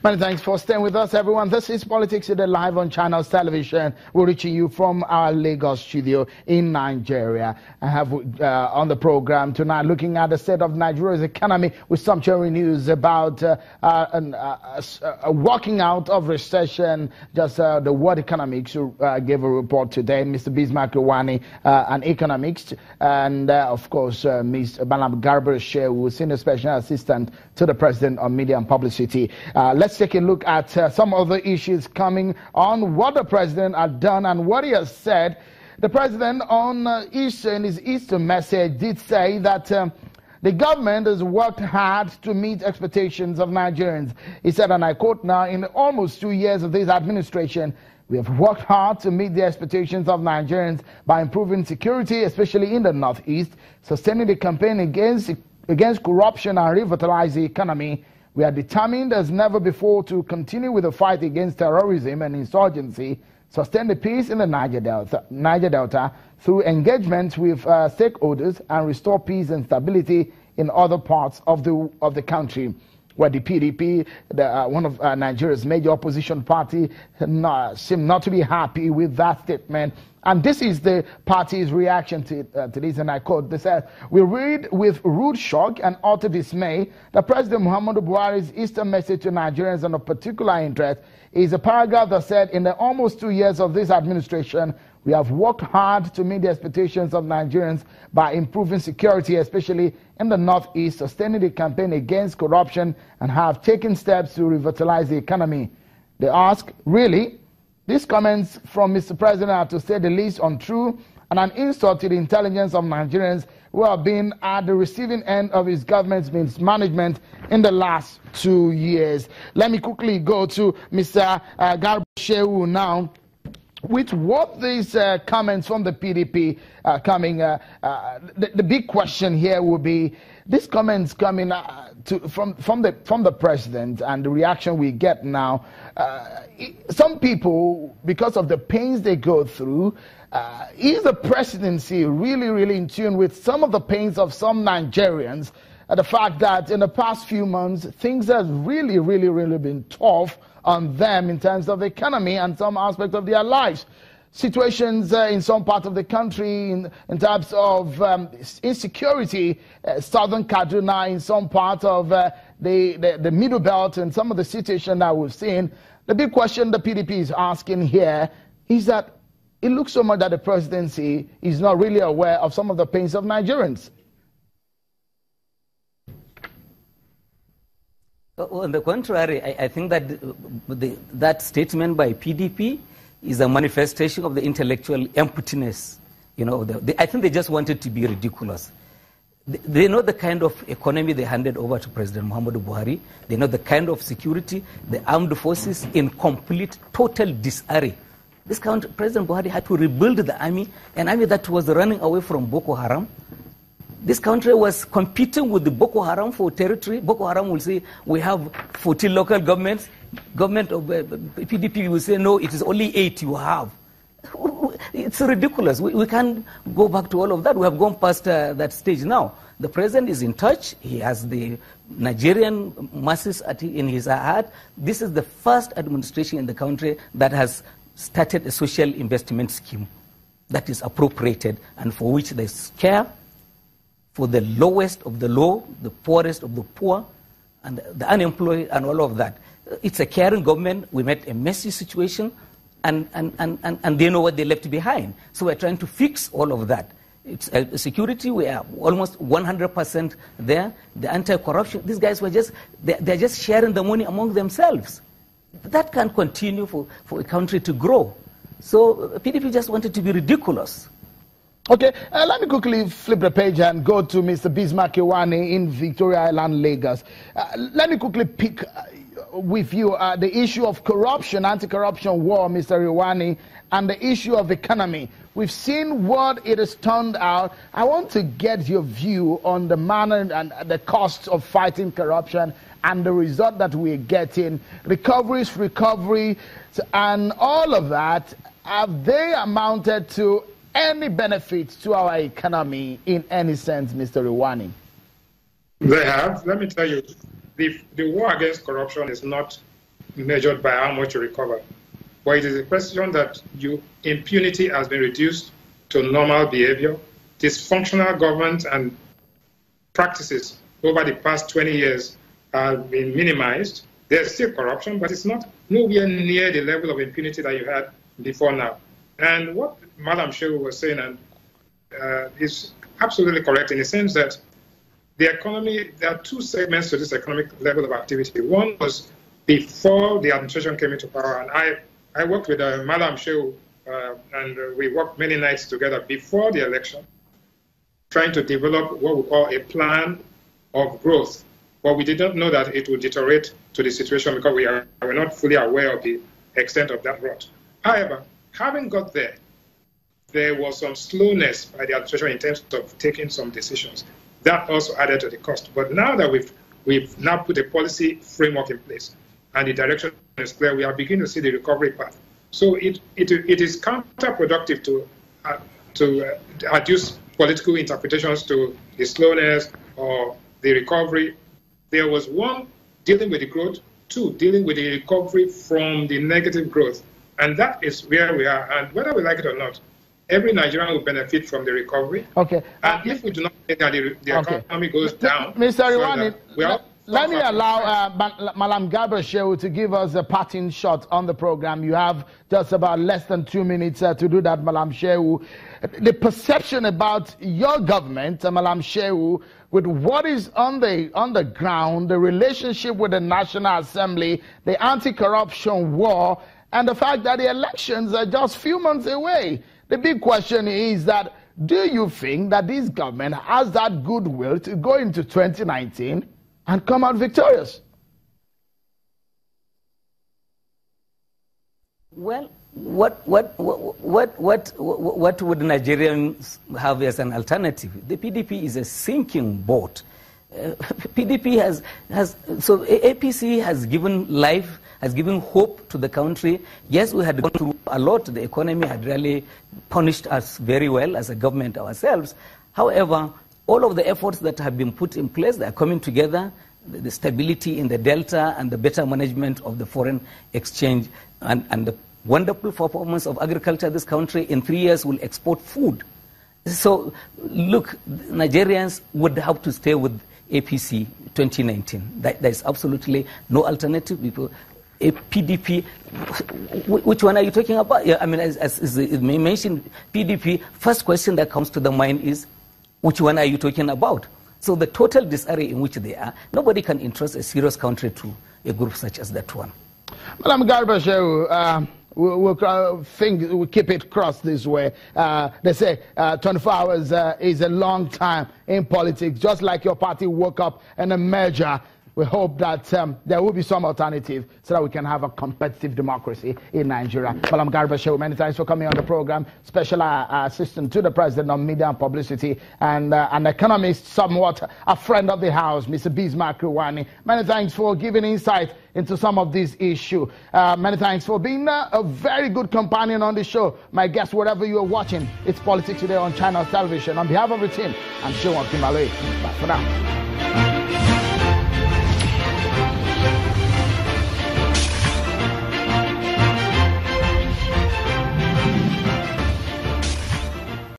Many thanks for staying with us, everyone. This is Politics Today live on Channels Television. We're reaching you from our Lagos studio in Nigeria. I have on the program tonight looking at the state of Nigeria's economy with some cheering news about a walking out of recession. Just the World Economics gave a report today. Mr. Bismarck Rwani, an economist, and of course, Ms. Balam Garber Shehu, Senior Special Assistant to the President on Media and Publicity. Let's take a look at some other issues coming on what the president has done and what he has said. The president on in his Easter message did say that the government has worked hard to meet expectations of Nigerians. He said, and I quote now, in almost 2 years of this administration, we have worked hard to meet the expectations of Nigerians by improving security, especially in the Northeast, sustaining the campaign against corruption and revitalize the economy. We are determined as never before to continue with the fight against terrorism and insurgency, sustain the peace in the Niger Delta through engagement with stakeholders, and restore peace and stability in other parts of the country. Where the PDP, one of Nigeria's major opposition party, seem not to be happy with that statement. And this is the party's reaction to this, and I quote, they said, "We read with rude shock and utter dismay that President Muhammadu Buhari's Easter message to Nigerians on a particular interest is a paragraph that said, in the almost 2 years of this administration, we have worked hard to meet the expectations of Nigerians by improving security, especially in the Northeast, sustaining the campaign against corruption, and have taken steps to revitalize the economy." They ask, really? These comments from Mr. President are, to say the least, untrue and an insult to the intelligence of Nigerians who have been at the receiving end of his government's mismanagement in the last 2 years. Let me quickly go to Mr. Garba Shehu now. With what these comments from the PDP coming, the big question here will be these comments coming from the president and the reaction we get now. Some people, because of the pains they go through, is the presidency really in tune with some of the pains of some Nigerians? The fact that in the past few months things have really been tough on them in terms of the economy and some aspects of their lives. Situations in some part of the country in terms of insecurity, southern Kaduna, in some part of the middle belt, and some of the situation that we've seen. The big question the PDP is asking here is that it looks so much that the presidency is not really aware of some of the pains of Nigerians. On the contrary, I think that that statement by PDP is a manifestation of the intellectual emptiness. You know, I think they just wanted to be ridiculous. They know the kind of economy they handed over to President Muhammadu Buhari. They know the kind of security, the armed forces in complete, total disarray. This country, President Buhari had to rebuild the army, an army that was running away from Boko Haram. This country was competing with the Boko Haram for territory. Boko Haram will say, we have 14 local governments. Government of PDP will say, no, it is only 8 you have. It's ridiculous. We can't go back to all of that. We have gone past that stage now. The president is in touch. He has the Nigerian masses in his heart. This is the first administration in the country that has started a social investment scheme that is appropriated and for which there is care for the lowest of the low, the poorest of the poor, and the unemployed, and all of that. It's a caring government. We met a messy situation, and they know what they left behind. So we're trying to fix all of that. It's security. We are almost 100% there. The anti-corruption. These guys were they're just sharing the money among themselves. That can't continue for a country to grow. So PDP just wanted to be ridiculous. Okay, let me quickly flip the page and go to Mr. Bismarck Rwani in Victoria Island, Lagos. Let me quickly pick with you the issue of corruption, anti-corruption war, Mr. Rwani, and the issue of economy. We've seen what it has turned out. I want to get your view on the manner and the costs of fighting corruption and the result that we're getting, recovery, and all of that. Have they amounted to any benefits to our economy in any sense, Mr. Rwani? They have. Let me tell you, the war against corruption is not measured by how much you recover. But it is a question that impunity has been reduced to normal behavior. Dysfunctional government and practices over the past 20 years have been minimized. There's still corruption, but it's not nowhere near the level of impunity that you had before now. And what Madam Shehu was saying is absolutely correct in the sense that the economy, there are two segments to this economic level of activity. One was before the administration came into power, and I worked with Madam Shehu, and we worked many nights together before the election, trying to develop what we call a plan of growth. But we did not know that it would deteriorate to the situation because we were not fully aware of the extent of that rot. However, having got there, there was some slowness by the administration in terms of taking some decisions. That also added to the cost. But now that we've now put a policy framework in place and the direction is clear, we are beginning to see the recovery path. So it is counterproductive to adduce political interpretations to the slowness or the recovery. There was one, dealing with the growth, two, dealing with the recovery from the negative growth. And that is where we are. And whether we like it or not, every Nigerian will benefit from the recovery. Okay. And if we do not think that the economy goes down, Mr. Riwani, let me allow Malam Garba Shehu to give us a parting shot on the program. You have just about less than 2 minutes to do that, Malam Shehu. The perception about your government, Malam Shehu, with what is on the ground, the relationship with the National Assembly, the anti-corruption war, and the fact that the elections are just a few months away. The big question is that, do you think that this government has that goodwill to go into 2019 and come out victorious? Well, what would Nigerians have as an alternative? The PDP is a sinking boat. PDP so APC has given life, has given hope to the country. Yes, we had gone through a lot. The economy had really punished us very well as a government ourselves. However, all of the efforts that have been put in place, they are coming together. The stability in the Delta and the better management of the foreign exchange and the wonderful performance of agriculture. This country in 3 years will export food. So, look, Nigerians would have to stay with APC 2019. There is absolutely no alternative. Because a PDP, which one are you talking about? Yeah, I mean, as it may mention PDP, first question that comes to the mind is, which one are you talking about? So the total disarray in which they are, nobody can entrust a serious country to a group such as that one. Madam Garba Shehu, we'll keep it crossed this way. They say 24 hours is a long time in politics. Just like your party woke up in a merger, we hope that there will be some alternative so that we can have a competitive democracy in Nigeria. Madam Garba Shehu, many thanks for coming on the program. Special assistant to the President on Media and Publicity, and an economist, somewhat a friend of the house, Mr. Bismarck Riwani. Many thanks for giving insight into some of these issues. Many thanks for being a very good companion on the show. My guest, wherever you are watching, it's Politics Today on Channel Television. On behalf of the team, I'm Shewan Kimale. Bye for now.